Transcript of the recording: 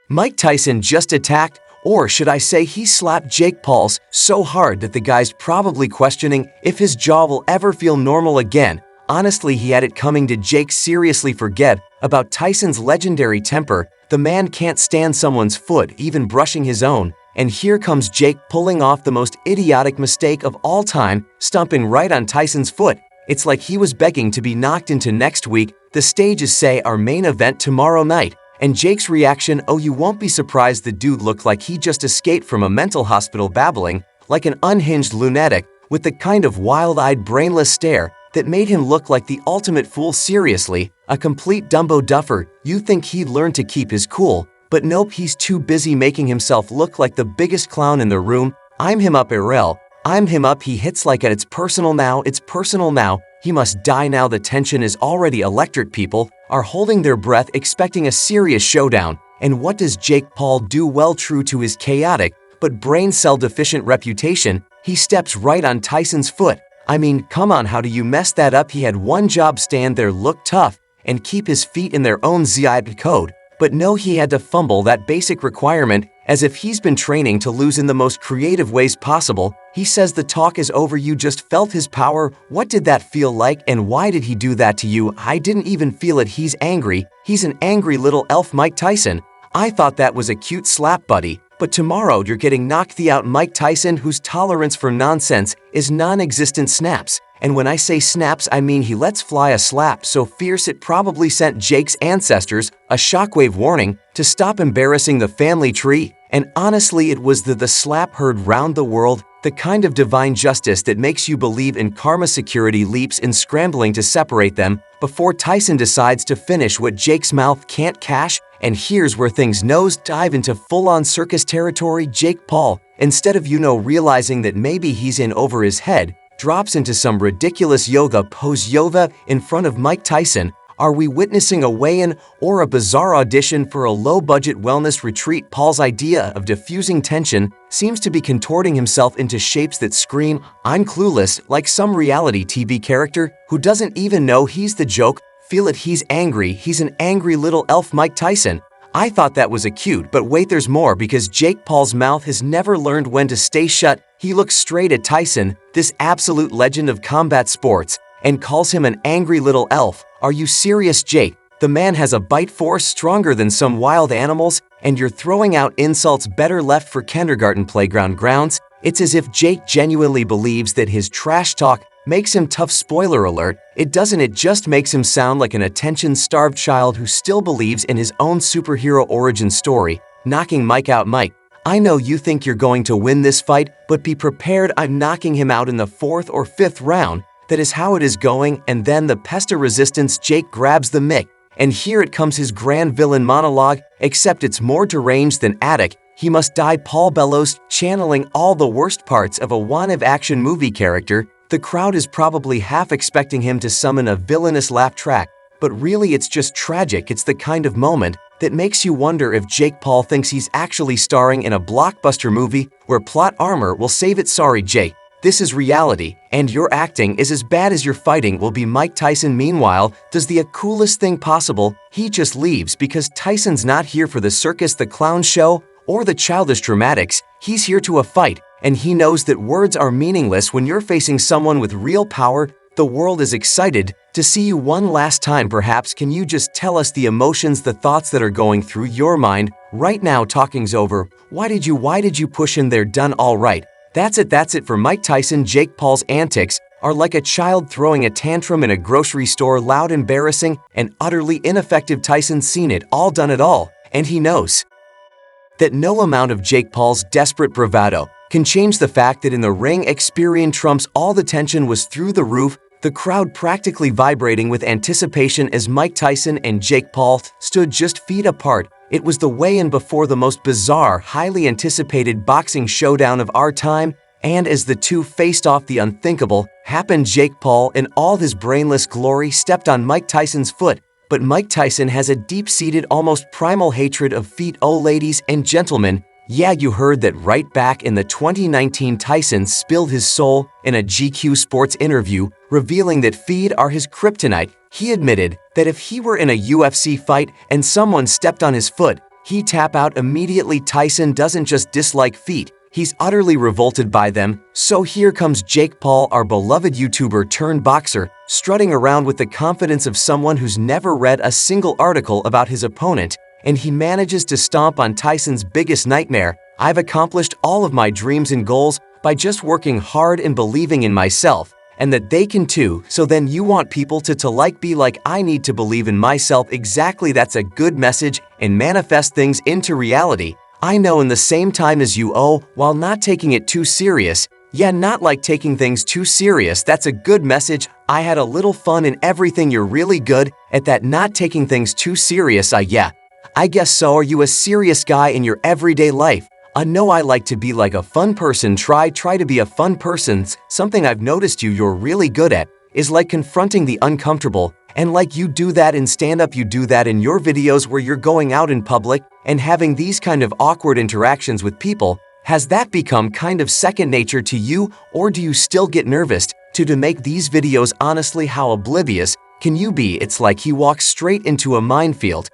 Mike Tyson just attacked, or should I say he slapped Jake Paul so hard that the guy's probably questioning if his jaw will ever feel normal again. Honestly, he had it coming. Did Jake seriously forget about Tyson's legendary temper? The man can't stand someone's foot, even brushing his own. And here comes Jake pulling off the most idiotic mistake of all time, stomping right on Tyson's foot. It's like he was begging to be knocked into next week. The stage is say our main event tomorrow night. And Jake's reaction, oh, you won't be surprised. The dude looked like he just escaped from a mental hospital, babbling like an unhinged lunatic, with the kind of wild-eyed brainless stare that made him look like the ultimate fool. Seriously, a complete Dumbo duffer. You think he'd learn to keep his cool, but nope, he's too busy making himself look like the biggest clown in the room. I'm him up, Errol. I'm him up. He hits like it's personal now. It's personal now. He must die now. The tension is already electric. People are holding their breath, expecting a serious showdown. And what does Jake Paul do? Well, true to his chaotic but brain cell deficient reputation, he steps right on Tyson's foot. I mean, come on, how do you mess that up? He had one job: stand there, look tough, and keep his feet in their own zip code. But no, he had to fumble that basic requirement, as if he's been training to lose in the most creative ways possible. He says the talk is over. You just felt his power. What did that feel like, and why did he do that to you? I didn't even feel it. He's angry. He's an angry little elf, Mike Tyson. I thought that was a cute slap, buddy. But tomorrow you're getting knocked out. Mike Tyson, whose tolerance for nonsense is non-existent, snaps. And when I say snaps, I mean he lets fly a slap so fierce it probably sent Jake's ancestors a shockwave warning to stop embarrassing the family tree. And honestly, it was the slap heard round the world, the kind of divine justice that makes you believe in karma. Security leaps in, scrambling to separate them before Tyson decides to finish what Jake's mouth can't cash. And here's where things nose dive into full-on circus territory. Jake Paul, instead of realizing that maybe he's in over his head, drops into some ridiculous yoga pose in front of Mike Tyson. Are we witnessing a weigh-in or a bizarre audition for a low-budget wellness retreat? Paul's idea of diffusing tension seems to be contorting himself into shapes that scream, I'm clueless, like some reality TV character who doesn't even know he's the joke. Feel it, he's angry. He's an angry little elf, Mike Tyson. I thought that was a cute, but wait, there's more, because Jake Paul's mouth has never learned when to stay shut. He looks straight at Tyson, this absolute legend of combat sports, and calls him an angry little elf. Are you serious, Jake? The man has a bite force stronger than some wild animals, and you're throwing out insults better left for kindergarten playground grounds. It's as if Jake genuinely believes that his trash talk makes him tough. Spoiler alert, it doesn't. It just makes him sound like an attention-starved child who still believes in his own superhero origin story. Knocking Mike out. Mike, I know you think you're going to win this fight, but be prepared. I'm knocking him out in the 4th or 5th round. That is how it is going. And then the pesta resistance. Jake grabs the mic, and here it comes, his grand villain monologue, except it's more deranged than attic. He must die, Paul bellows, channeling all the worst parts of a wannabe action movie character. The crowd is probably half expecting him to summon a villainous laugh track, but really it's just tragic. It's the kind of moment that makes you wonder if Jake Paul thinks he's actually starring in a blockbuster movie where plot armor will save it. Sorry, Jake. This is reality, and your acting is as bad as your fighting will be. Mike Tyson, meanwhile, does the coolest thing possible. He just leaves because Tyson's not here for the circus, the clown show, or the childish dramatics. He's here to a fight, and he knows that words are meaningless when you're facing someone with real power. The world is excited to see you one last time. Perhaps can you just tell us the emotions, the thoughts that are going through your mind right now? Talking's over. Why did you push in there? Done. All right. That's it for Mike Tyson. Jake Paul's antics are like a child throwing a tantrum in a grocery store. Loud, embarrassing, and utterly ineffective. Tyson's seen it all, done it all, and he knows that no amount of Jake Paul's desperate bravado can change the fact that in the ring, experience trumps all. The tension was through the roof, the crowd practically vibrating with anticipation as Mike Tyson and Jake Paul stood just feet apart. It was the weigh-in before the most bizarre, highly anticipated boxing showdown of our time, and as the two faced off, the unthinkable happened. Jake Paul, in all his brainless glory, stepped on Mike Tyson's foot. But Mike Tyson has a deep-seated, almost primal hatred of feet. Oh, ladies and gentlemen, yeah, you heard that right. Back in the 2019, Tyson spilled his soul in a GQ Sports interview, revealing that feet are his kryptonite. He admitted that if he were in a UFC fight and someone stepped on his foot, He tap out immediately. Tyson doesn't just dislike feet, he's utterly revolted by them. So here comes Jake Paul, our beloved YouTuber turned boxer, strutting around with the confidence of someone who's never read a single article about his opponent, and he manages to stomp on Tyson's biggest nightmare. I've accomplished all of my dreams and goals by just working hard and believing in myself, and that they can too. So then you want people to be like, I need to believe in myself. Exactly, that's a good message, and manifest things into reality. I know in the same time as you, while not taking it too serious. Yeah, not like taking things too serious. That's a good message. I had a little fun in everything. You're really good at that, not taking things too serious. Yeah, I guess so. Are you a serious guy in your everyday life? No, I like to be like a fun person. Try to be a fun person. Something I've noticed you're really good at is like confronting the uncomfortable, and like you do that in stand-up, you do that in your videos where you're going out in public and having these kind of awkward interactions with people. Has that become kind of second nature to you, or do you still get nervous to make these videos? Honestly, how oblivious can you be? It's like he walks straight into a minefield.